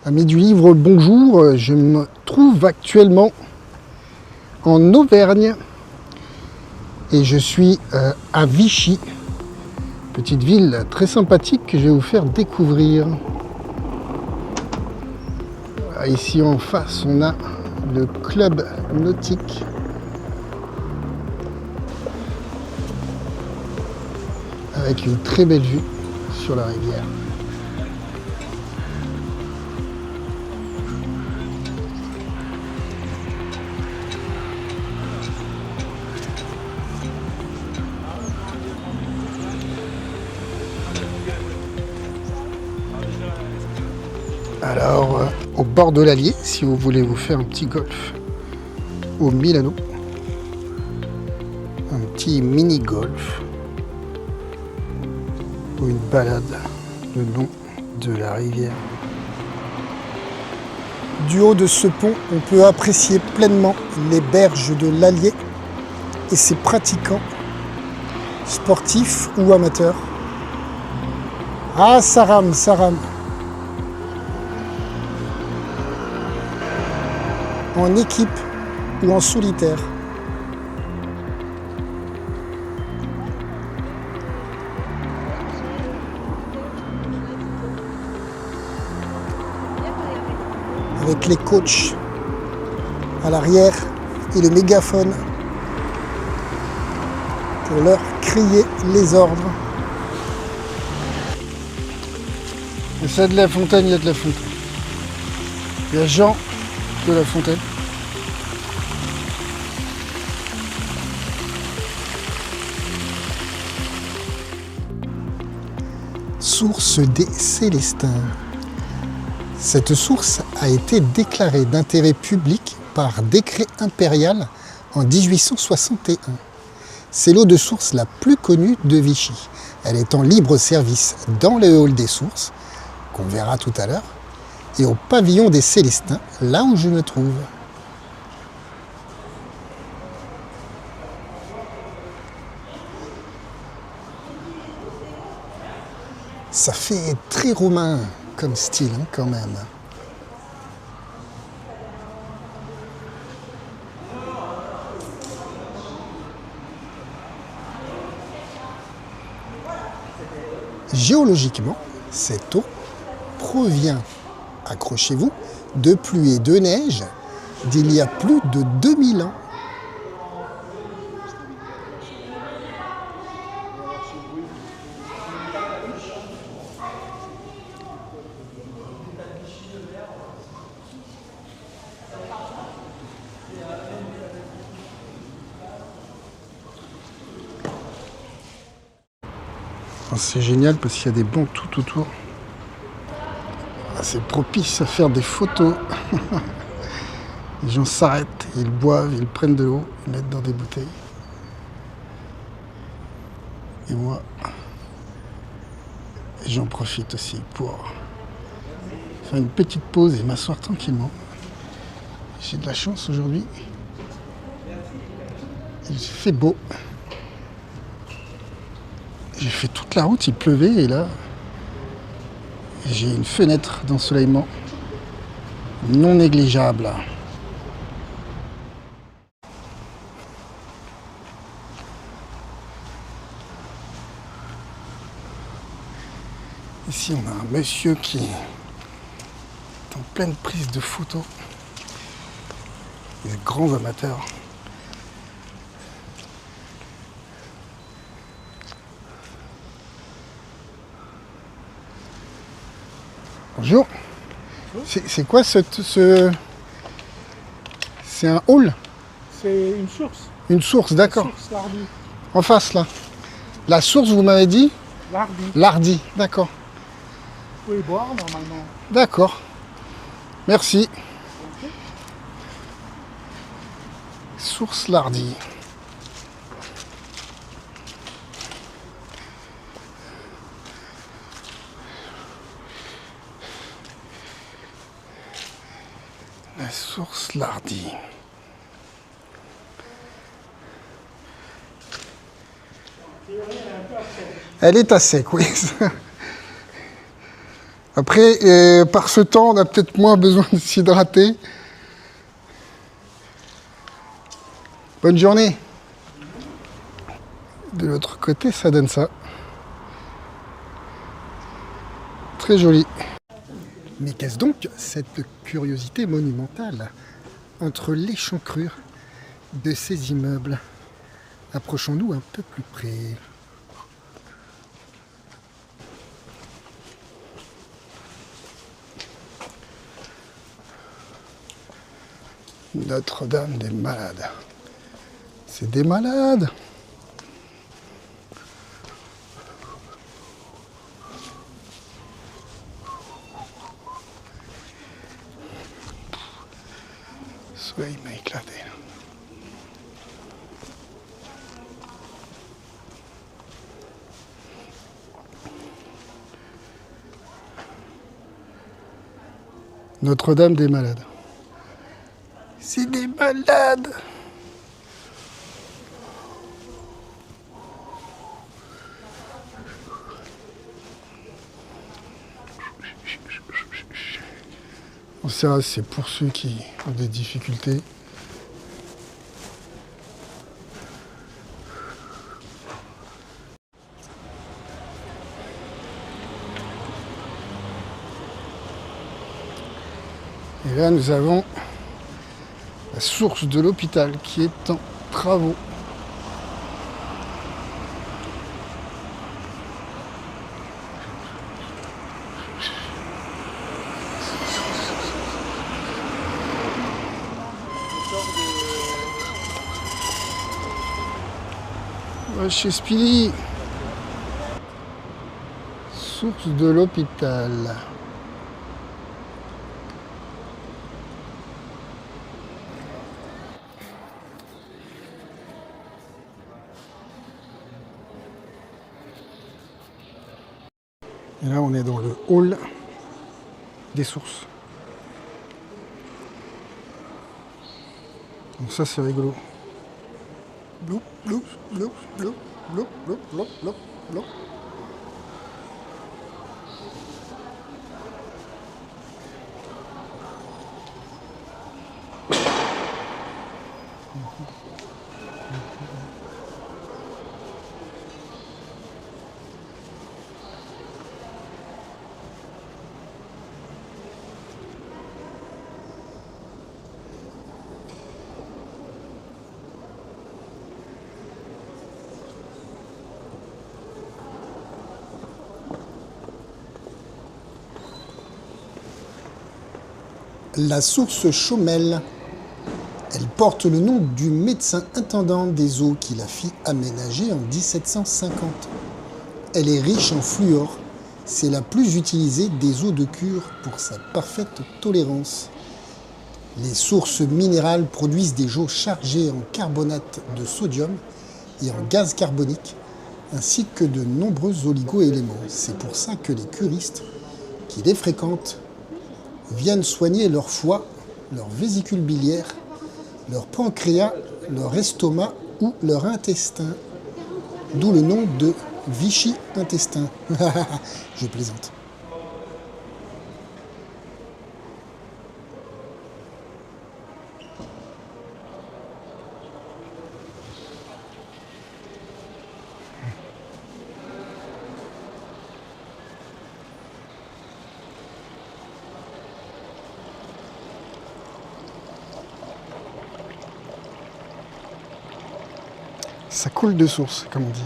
Amis du livre, bonjour. Je me trouve actuellement en Auvergne et je suis à Vichy, petite ville très sympathique que je vais vous faire découvrir. Ici en face, on a le club nautique. Avec une très belle vue sur la rivière. Alors, au bord de l'Allier, si vous voulez vous faire un petit golf au Milano, un petit mini-golf ou une balade le long de la rivière. Du haut de ce pont, on peut apprécier pleinement les berges de l'Allier et ses pratiquants, sportifs ou amateurs. Ah, ça rame, ça rame. En équipe ou en solitaire. Avec les coachs à l'arrière et le mégaphone pour leur crier les ordres. Et ça, de la Fontaine, il y a de la Fontaine. Il y a Jean de la Fontaine. Source des Célestins. Cette source a été déclarée d'intérêt public par décret impérial en 1861. C'est l'eau de source la plus connue de Vichy. Elle est en libre service dans le hall des sources, qu'on verra tout à l'heure, et au pavillon des Célestins, là où je me trouve. Ça fait très romain comme style, hein, quand même. Géologiquement, cette eau provient, accrochez-vous, de pluie et de neige d'il y a plus de 2000 ans. C'est génial parce qu'il y a des bancs tout autour. C'est propice à faire des photos. Les gens s'arrêtent, ils boivent, ils prennent de l'eau, ils mettent dans des bouteilles. Et moi, j'en profite aussi pour faire une petite pause et m'asseoir tranquillement. J'ai de la chance aujourd'hui. Il fait beau. J'ai fait toute la route, il pleuvait et là, j'ai une fenêtre d'ensoleillement non négligeable. Ici, on a un monsieur qui est en pleine prise de photos. Des grands amateurs. Bonjour. C'est quoi c'est un hall? C'est une source. Une source, d'accord. Source Lardy. En face, là. La source, vous m'avez dit? Lardy. Lardy, d'accord. Vous pouvez boire normalement. D'accord. Merci. Source Lardy. La source Lardy. Elle est à sec, oui. Après, par ce temps, on a peut-être moins besoin de s'hydrater. Bonne journée. De l'autre côté, ça donne ça. Très joli. Mais qu'est-ce donc cette curiosité monumentale entre l'échancrure de ces immeubles? Approchons-nous un peu plus près. Notre-Dame des Malades. C'est des malades. Le soleil m'a éclaté. Notre-Dame des Malades. C'est des malades. Ça, c'est pour ceux qui ont des difficultés. Et là, nous avons la source de l'hôpital qui est en travaux. Ouais, chez Spilly. Source de l'hôpital. Et là, on est dans le hall des sources. Donc ça, c'est rigolo. Bloup, bloup, bloup, bloup, bloup, bloup, bloup, bloup, bloup. La source Chaumel. Elle porte le nom du médecin intendant des eaux qui la fit aménager en 1750. Elle est riche en fluor. C'est la plus utilisée des eaux de cure pour sa parfaite tolérance. Les sources minérales produisent des eaux chargées en carbonate de sodium et en gaz carbonique, ainsi que de nombreux oligo-éléments. C'est pour ça que les curistes qui les fréquentent viennent soigner leur foie, leur vésicule biliaire, leur pancréas, leur estomac ou leur intestin. D'où le nom de Vichy intestin. Je plaisante. Ça coule de source, comme on dit.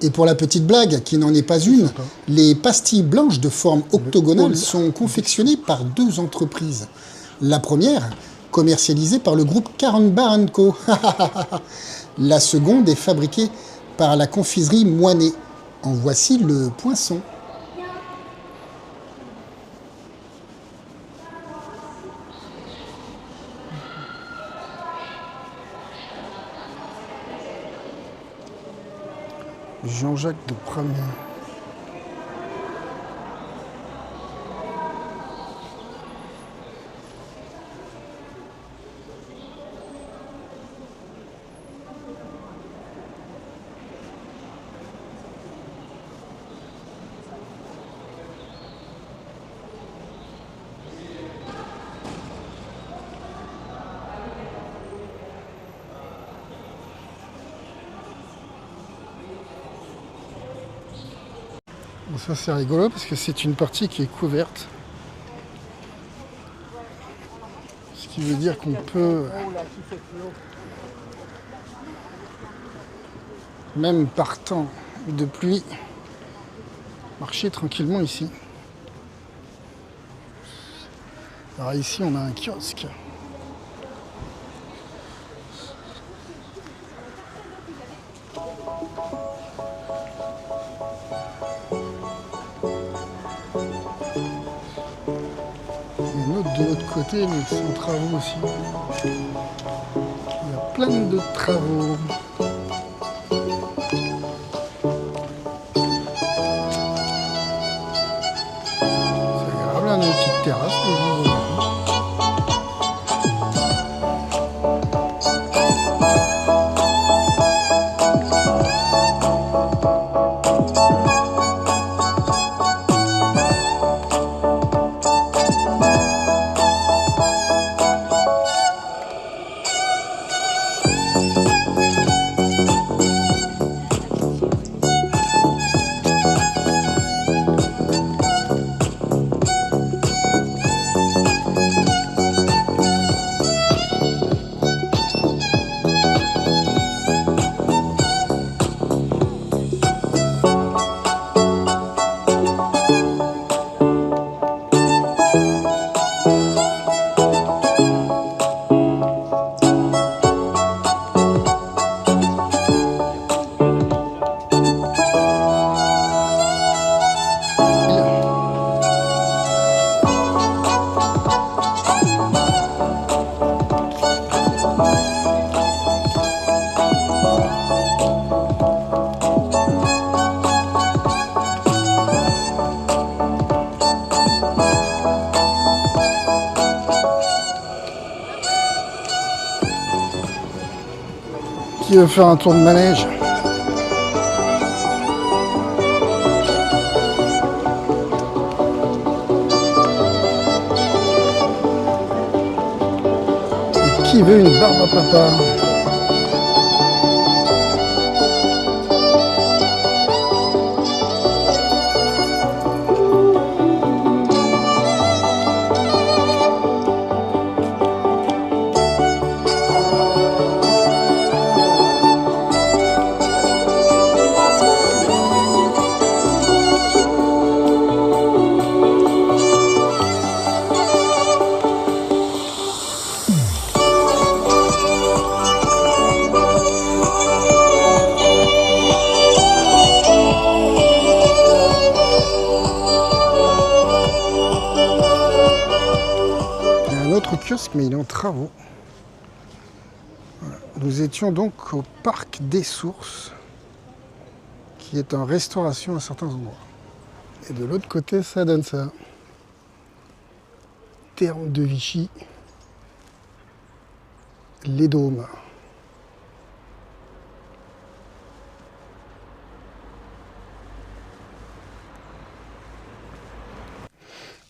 Et pour la petite blague, qui n'en est pas une, les pastilles blanches de forme octogonale sont confectionnées par 2 entreprises. La première, commercialisée par le groupe Caron-Bar & Co. La seconde est fabriquée par la confiserie Moinet. En voici le poinçon. Jean-Jacques de Premier. Bon, ça c'est rigolo parce que c'est une partie qui est couverte. Ce qui veut dire qu'on peut, même par temps de pluie, marcher tranquillement ici. Alors ici on a un kiosque. De l'autre côté, mais c'est en travaux aussi. Il y a plein de travaux. C'est agréable, on a une petite terrasse. Qui veut faire un tour de manège? Et qui veut une barbe à papa? Kiosque, mais il est en travaux. Voilà. Nous étions donc au parc des Sources, qui est en restauration à certains endroits. Et de l'autre côté, ça donne ça. Thermes de Vichy, les Dômes.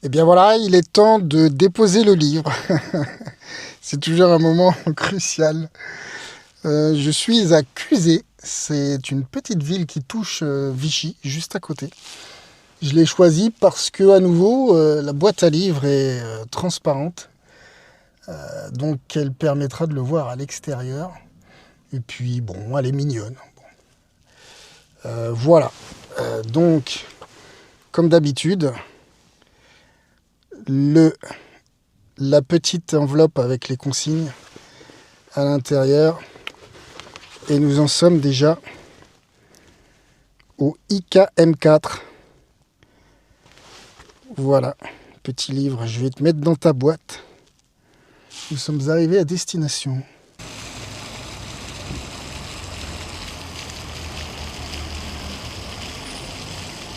Et bien voilà, il est temps de déposer le livre. C'est toujours un moment crucial. Je suis à Cuzé, c'est une petite ville qui touche Vichy, juste à côté. Je l'ai choisi parce que, à nouveau, la boîte à livres est transparente. Donc elle permettra de le voir à l'extérieur. Et puis, bon, elle est mignonne. Voilà. Donc, comme d'habitude, la petite enveloppe avec les consignes à l'intérieur. Et nous en sommes déjà au IKM4. Voilà, petit livre, je vais te mettre dans ta boîte. Nous sommes arrivés à destination.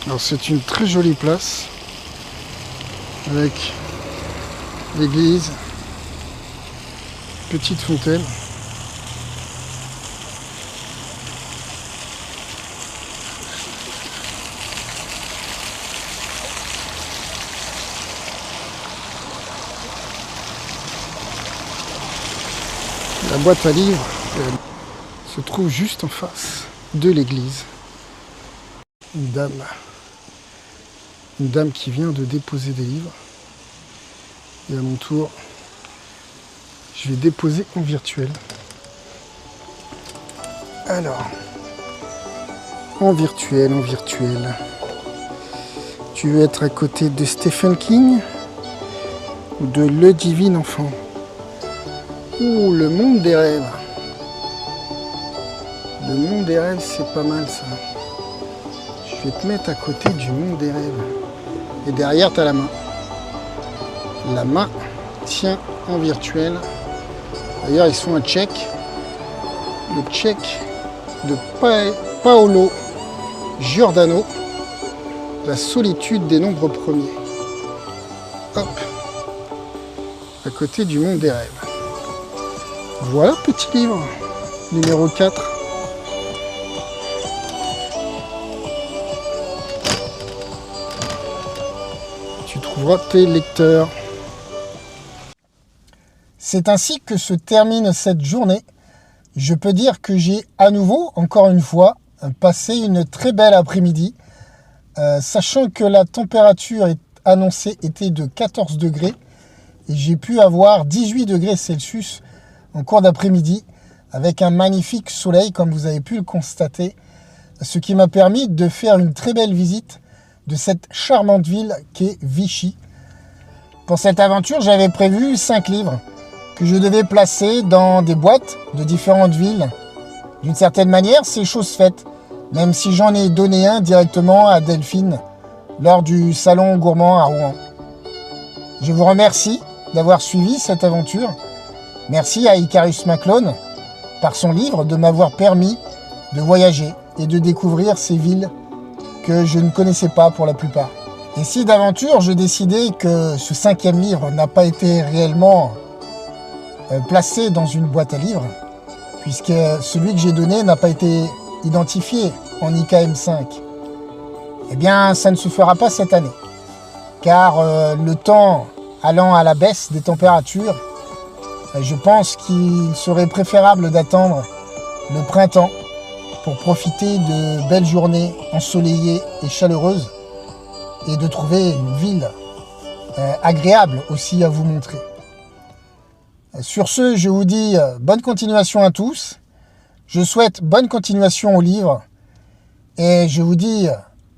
Alors c'est une très jolie place avec l'église, petite fontaine. La boîte à livres se trouve juste en face de l'église. Une dame qui vient de déposer des livres. Et à mon tour, je vais déposer en virtuel. Alors, en virtuel. Tu veux être à côté de Stephen King ou de Le Divin Enfant? Ouh, le monde des rêves. Le monde des rêves, c'est pas mal ça. Je vais te mettre à côté du monde des rêves. Et derrière, tu as la main. La main tient en virtuel. D'ailleurs, ils font un check. Le check de Paolo Giordano. La solitude des nombres premiers. Hop. À côté du monde des rêves. Voilà, petit livre. Numéro 4. Tu trouveras tes lecteurs. C'est ainsi que se termine cette journée. Je peux dire que j'ai à nouveau, encore une fois, passé une très belle après-midi. Sachant que la température annoncée était de 14 degrés. Et j'ai pu avoir 18 degrés Celsius en cours d'après-midi. Avec un magnifique soleil, comme vous avez pu le constater. Ce qui m'a permis de faire une très belle visite de cette charmante ville qu'est Vichy. Pour cette aventure, j'avais prévu 5 livres que je devais placer dans des boîtes de différentes villes. D'une certaine manière, c'est chose faite, même si j'en ai donné un directement à Delphine lors du salon gourmand à Rouen. Je vous remercie d'avoir suivi cette aventure. Merci à Icarus Maclone, par son livre, de m'avoir permis de voyager et de découvrir ces villes que je ne connaissais pas pour la plupart. Et si d'aventure je décidais que ce 5e livre n'a pas été réellement placé dans une boîte à livres, puisque celui que j'ai donné n'a pas été identifié en IKM5, eh bien ça ne se fera pas cette année. Car le temps allant à la baisse des températures, je pense qu'il serait préférable d'attendre le printemps pour profiter de belles journées ensoleillées et chaleureuses et de trouver une ville agréable aussi à vous montrer. Sur ce, je vous dis bonne continuation à tous. Je souhaite bonne continuation au livre et je vous dis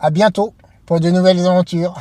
à bientôt pour de nouvelles aventures.